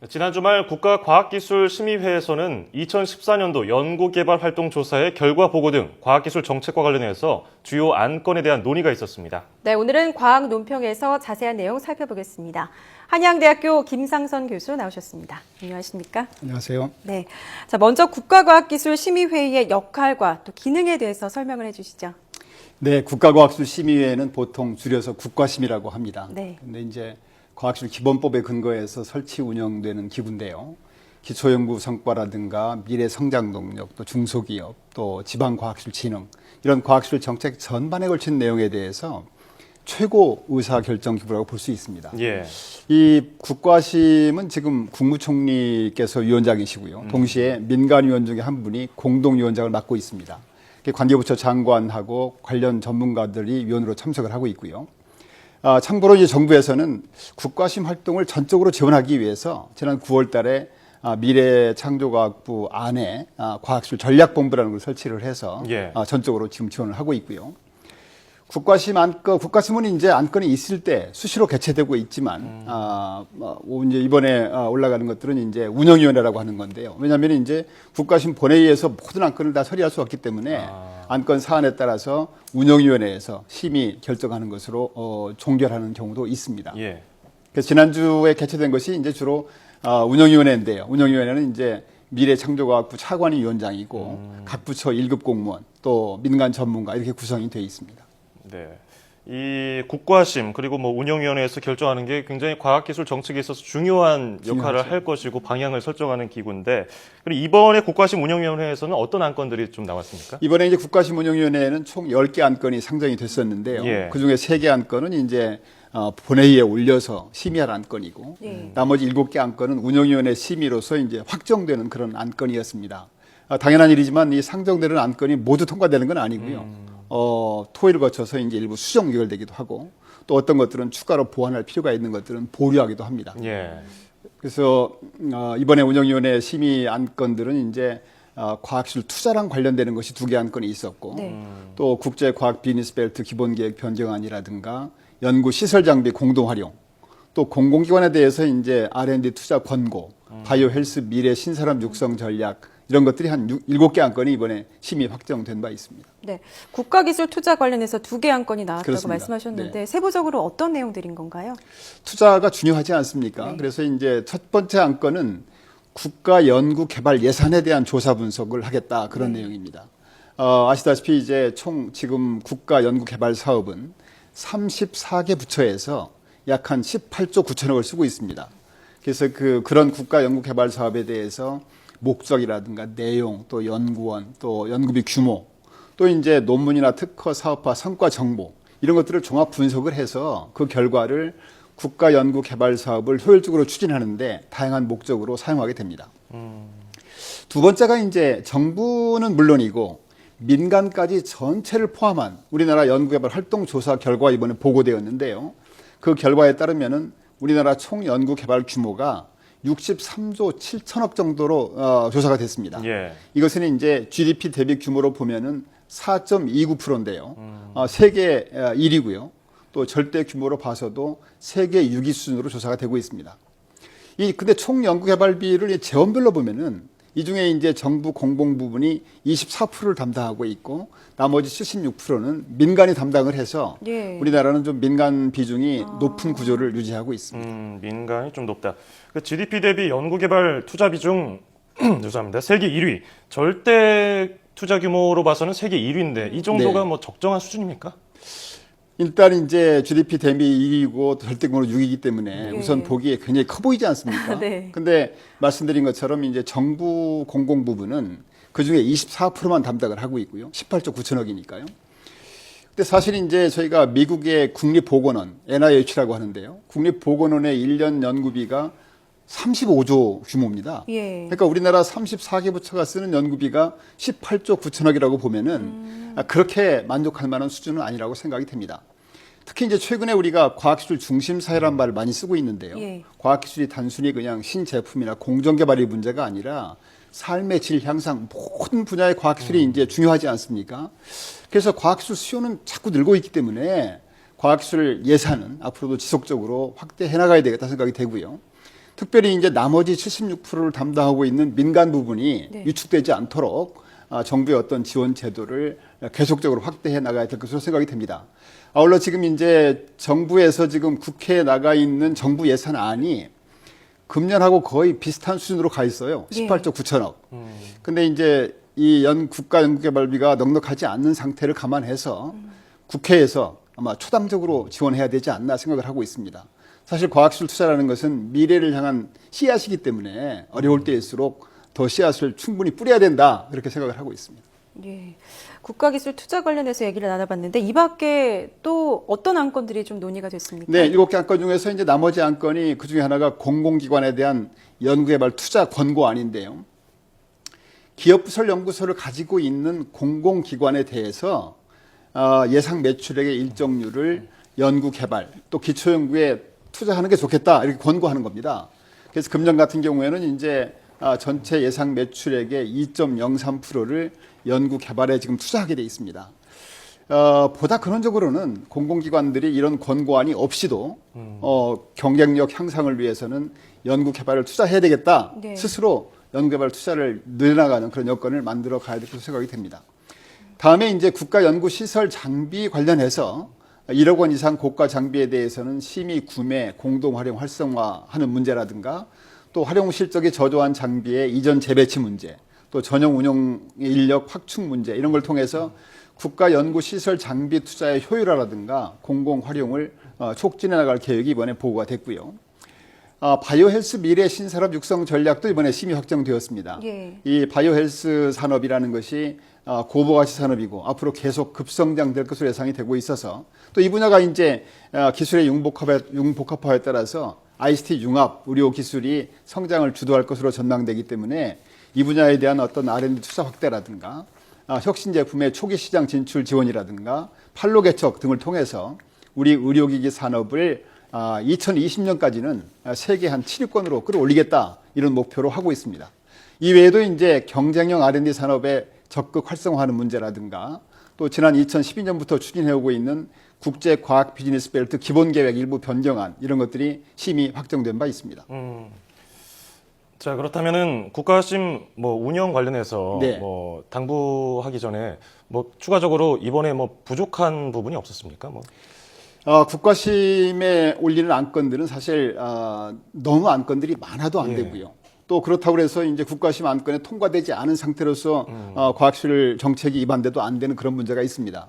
지난 주말 국가과학기술심의회에서는 2014년도 연구개발활동조사의 결과 보고 등 과학기술 정책과 관련해서 주요 안건에 대한 논의가 있었습니다. 네, 오늘은 과학 논평에서 자세한 내용 살펴보겠습니다. 한양대학교 김상선 교수 나오셨습니다. 안녕하십니까? 안녕하세요. 네, 자 먼저 국가과학기술심의회의 역할과 또 기능에 대해서 설명을 해주시죠. 네, 국가과학기술심의회는 보통 줄여서 국과심이라고 합니다. 네. 근데 이제 과학기술 기본법에 근거해서 설치 운영되는 기구인데요. 기초연구 성과라든가 미래 성장 동력, 또 중소기업, 또 지방과학기술 진흥 이런 과학기술 정책 전반에 걸친 내용에 대해서 최고 의사결정 기구라고 볼 수 있습니다. 예. 이 국과심은 지금 국무총리께서 위원장이시고요. 동시에 민간위원 중에 한 분이 공동위원장을 맡고 있습니다. 관계부처 장관하고 관련 전문가들이 위원으로 참석을 하고 있고요. 참고로 이제 정부에서는 국과심 활동을 전적으로 지원하기 위해서 지난 9월 달에 미래창조과학부 안에 과학기술 전략본부라는 걸 설치를 해서 전적으로 지금 지원을 하고 있고요. 국과심은 이제 안건이 있을 때 수시로 개최되고 있지만, 이제 이번에 올라가는 것들은 이제 운영위원회라고 하는 건데요. 왜냐하면 이제 국과심 본회의에서 모든 안건을 다 처리할 수 없기 때문에 안건 사안에 따라서 운영위원회에서 심의 결정하는 것으로 종결하는 경우도 있습니다. 예. 그래서 지난주에 개최된 것이 이제 주로 운영위원회인데요. 운영위원회는 이제 미래창조과학부 차관이 위원장이고 각 부처 1급 공무원 또 민간 전문가 이렇게 구성이 되어 있습니다. 네. 이 국과심 그리고 운영위원회에서 결정하는 게 굉장히 과학기술 정책에 있어서 중요한 역할을 할 것이고 방향을 설정하는 기구인데, 그리고 이번에 국과심 운영위원회에서는 어떤 안건들이 좀 나왔습니까? 이번에 이제 국과심 운영위원회는 총 10개 안건이 상정이 됐었는데요. 예. 그중에 3개 안건은 이제 본회의에 올려서 심의할 안건이고, 나머지 7개 안건은 운영위원회 심의로서 이제 확정되는 그런 안건이었습니다. 당연한 일이지만 이 상정되는 안건이 모두 통과되는 건 아니고요. 토의를 거쳐서 이제 일부 수정 의결되기도 하고, 또 어떤 것들은 추가로 보완할 필요가 있는 것들은 보류하기도 합니다. 예. 그래서 이번에 운영위원회 심의 안건들은 이제 과학기술 투자랑 관련되는 것이 2개 안건이 있었고, 또 국제과학 비즈니스벨트 기본계획 변경안이라든가 연구 시설 장비 공동 활용, 또 공공기관에 대해서 이제 R&D 투자 권고, 바이오 헬스 미래 신산업 육성 전략 이런 것들이 한 7개 안건이 이번에 심의 확정된 바 있습니다. 네, 국가기술 투자 관련해서 2개 안건이 나왔다고 그렇습니다. 말씀하셨는데 네. 세부적으로 어떤 내용들인 건가요? 투자가 중요하지 않습니까? 네. 그래서 이제 첫 번째 안건은 국가 연구 개발 예산에 대한 조사 분석을 하겠다 그런 내용입니다. 아시다시피 이제 총 지금 국가 연구 개발 사업은 34개 부처에서 약 한 18조 9천억을 쓰고 있습니다. 그래서 그런 국가 연구 개발 사업에 대해서 목적이라든가 내용, 또 연구원, 또 연구비 규모, 또 이제 논문이나 특허 사업화 성과 정보 이런 것들을 종합 분석을 해서 그 결과를 국가 연구 개발 사업을 효율적으로 추진하는데 다양한 목적으로 사용하게 됩니다. 두 번째가 이제 정부는 물론이고 민간까지 전체를 포함한 우리나라 연구개발 활동 조사 결과가 이번에 보고되었는데요. 그 결과에 따르면은 우리나라 총 연구개발 규모가 63조 7천억 정도로 조사가 됐습니다. 예. 이것은 이제 GDP 대비 규모로 보면은 4.29%인데요. 세계 1위고요. 또 절대 규모로 봐서도 세계 6위 수준으로 조사가 되고 있습니다. 근데 총 연구개발비를 재원별로 보면은 이 중에 이제 정부 공공 부분이 24%를 담당하고 있고 나머지 76%는 민간이 담당을 해서 우리나라는 좀 민간 비중이 높은 구조를 유지하고 있습니다. 민간이 좀 높다. GDP 대비 연구개발 투자 비중 죄송합니다. 세계 1위. 절대 투자 규모로 봐서는 세계 1위인데 이 정도가 적정한 수준입니까? 일단 이제 GDP 대비 1위고 절대 규모로 6위이기 때문에 우선 보기에 굉장히 커 보이지 않습니까? 네. 근데 말씀드린 것처럼 이제 정부 공공 부분은 그 중에 24%만 담당을 하고 있고요. 18조 9천억이니까요. 근데 사실 이제 저희가 미국의 국립보건원, NIH라고 하는데요. 국립보건원의 1년 연구비가 35조 규모입니다. 그러니까 우리나라 34개 부처가 쓰는 연구비가 18조 9천억이라고 보면은 그렇게 만족할 만한 수준은 아니라고 생각이 됩니다. 특히 이제 최근에 우리가 과학기술 중심 사회란 말을 많이 쓰고 있는데요. 과학기술이 단순히 그냥 신제품이나 공정개발의 문제가 아니라 삶의 질 향상 모든 분야의 과학기술이 이제 중요하지 않습니까? 그래서 과학기술 수요는 자꾸 늘고 있기 때문에 과학기술 예산은 앞으로도 지속적으로 확대해 나가야 되겠다 생각이 되고요. 특별히 이제 나머지 76%를 담당하고 있는 민간 부분이 네. 위축되지 않도록 정부의 어떤 지원 제도를 계속적으로 확대해 나가야 될 것으로 생각이 됩니다. 아울러 지금 이제 정부에서 지금 국회에 나가 있는 정부 예산안이 금년하고 거의 비슷한 수준으로 가 있어요. 예. 18조 9천억. 근데 이제 이 국가 연구개발비가 넉넉하지 않는 상태를 감안해서 국회에서 아마 초당적으로 지원해야 되지 않나 생각을 하고 있습니다. 사실 과학기술 투자라는 것은 미래를 향한 씨앗이기 때문에 어려울 때일수록 더 씨앗을 충분히 뿌려야 된다 이렇게 생각을 하고 있습니다. 예. 국가기술 투자 관련해서 얘기를 나눠봤는데 이 밖에 또 어떤 안건들이 좀 논의가 됐습니까? 네, 7개 안건 중에서 이제 나머지 안건이 그 중에 하나가 공공기관에 대한 연구개발 투자 권고안인데요. 기업부설연구소를 가지고 있는 공공기관에 대해서 예상 매출액의 일정률을 연구개발 또 기초연구에 투자하는 게 좋겠다 이렇게 권고하는 겁니다. 그래서 금년 같은 경우에는 이제 전체 예상 매출액의 2.03%를 연구개발에 지금 투자하게 돼 있습니다. 보다 근원적으로는 공공기관들이 이런 권고안이 없이도 경쟁력 향상을 위해서는 연구개발을 투자해야 되겠다. 네. 스스로 연구개발 투자를 늘려나가는 그런 여건을 만들어 가야 될 것으로 생각이 됩니다. 다음에 이제 국가연구시설 장비 관련해서 1억 원 이상 고가 장비에 대해서는 심의, 구매, 공동 활용 활성화하는 문제라든가 또 활용 실적이 저조한 장비의 이전 재배치 문제, 또 전용 운영 인력 확충 문제 이런 걸 통해서 국가 연구 시설 장비 투자의 효율화라든가 공공 활용을 촉진해 나갈 계획이 이번에 보고가 됐고요. 바이오헬스 미래 신산업 육성 전략도 이번에 심의 확정되었습니다. 예. 이 바이오헬스 산업이라는 것이 고부가치 산업이고 앞으로 계속 급성장될 것으로 예상이 되고 있어서 또 이 분야가 이제 기술의 융복합화에 따라서 ICT 융합 의료 기술이 성장을 주도할 것으로 전망되기 때문에 이 분야에 대한 어떤 R&D 투자 확대라든가 혁신 제품의 초기 시장 진출 지원이라든가 판로 개척 등을 통해서 우리 의료기기 산업을 2020년까지는 세계 한 7위권으로 끌어올리겠다 이런 목표로 하고 있습니다. 이 외에도 이제 경쟁형 R&D 산업에 적극 활성화하는 문제라든가 또 지난 2012년부터 추진해오고 있는 국제 과학 비즈니스 벨트 기본 계획 일부 변경안 이런 것들이 심의 확정된 바 있습니다. 자, 그렇다면은 국가심 운영 관련해서 네. 당부하기 전에 추가적으로 이번에 부족한 부분이 없었습니까? 국가심에 올리는 안건들은 사실 너무 안건들이 많아도 안 예. 되고요. 또 그렇다고 해서 이제 국가심 안건에 통과되지 않은 상태로서 과학기술 정책이 입안돼도 안 되는 그런 문제가 있습니다.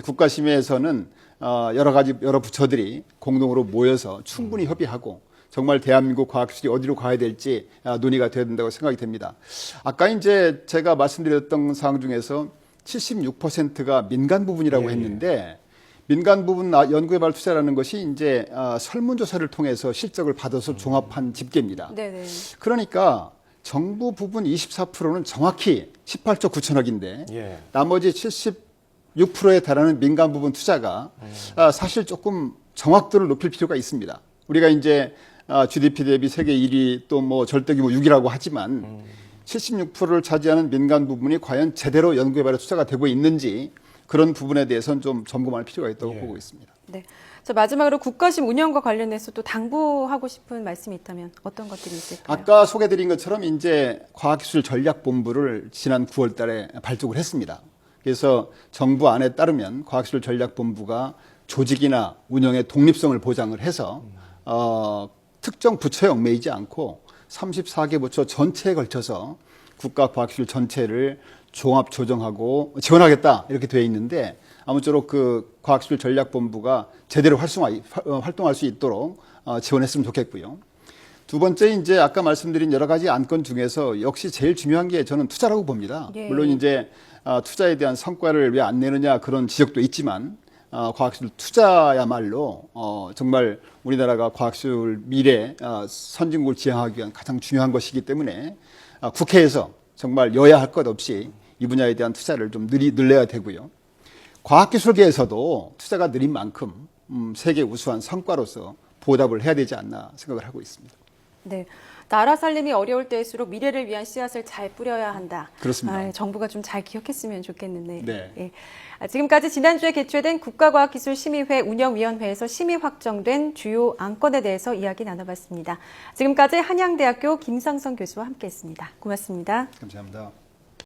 국가심에서는 여러 부처들이 공동으로 모여서 충분히 협의하고 정말 대한민국 과학기술이 어디로 가야 될지 논의가 돼야 된다고 생각이 됩니다. 아까 이제 제가 말씀드렸던 사항 중에서 76%가 민간 부분이라고 했는데 민간 부분 연구개발 투자라는 것이 이제 설문조사를 통해서 실적을 받아서 종합한 집계입니다. 네네. 그러니까 정부 부분 24%는 정확히 18조 9천억인데 예. 나머지 76%에 달하는 민간 부분 투자가 사실 조금 정확도를 높일 필요가 있습니다. 우리가 이제 GDP 대비 세계 1위 또 절대규모 6위라고 하지만 76%를 차지하는 민간 부분이 과연 제대로 연구개발에 투자가 되고 있는지 그런 부분에 대해서는 좀 점검할 필요가 있다고 예. 보고 있습니다. 네. 자, 마지막으로 국가심 운영과 관련해서 또 당부하고 싶은 말씀이 있다면 어떤 것들이 있을까요? 아까 소개드린 것처럼 이제 과학기술 전략본부를 지난 9월 달에 발족을 했습니다. 그래서 정부 안에 따르면 과학기술 전략본부가 조직이나 운영의 독립성을 보장을 해서 특정 부처에 얽매이지 않고 34개 부처 전체에 걸쳐서 국가 과학기술 전체를 종합 조정하고 지원하겠다 이렇게 되어 있는데 아무쪼록 그 과학기술 전략본부가 제대로 활동할 수 있도록 지원했으면 좋겠고요. 두 번째 이제 아까 말씀드린 여러 가지 안건 중에서 역시 제일 중요한 게 저는 투자라고 봅니다. 예. 물론 이제 투자에 대한 성과를 왜 안 내느냐 그런 지적도 있지만 과학기술 투자야말로 정말 우리나라가 과학기술 미래 선진국을 지향하기 위한 가장 중요한 것이기 때문에 국회에서 정말 여야 할 것 없이 이 분야에 대한 투자를 좀 늘려야 되고요. 과학기술계에서도 투자가 느린 만큼 세계 우수한 성과로서 보답을 해야 되지 않나 생각을 하고 있습니다. 네. 나라 살림이 어려울 때일수록 미래를 위한 씨앗을 잘 뿌려야 한다. 그렇습니다. 정부가 좀 잘 기억했으면 좋겠는데. 네. 예. 지금까지 지난주에 개최된 국가과학기술심의회 운영위원회에서 심의 확정된 주요 안건에 대해서 이야기 나눠봤습니다. 지금까지 한양대학교 김상선 교수와 함께했습니다. 고맙습니다. 감사합니다.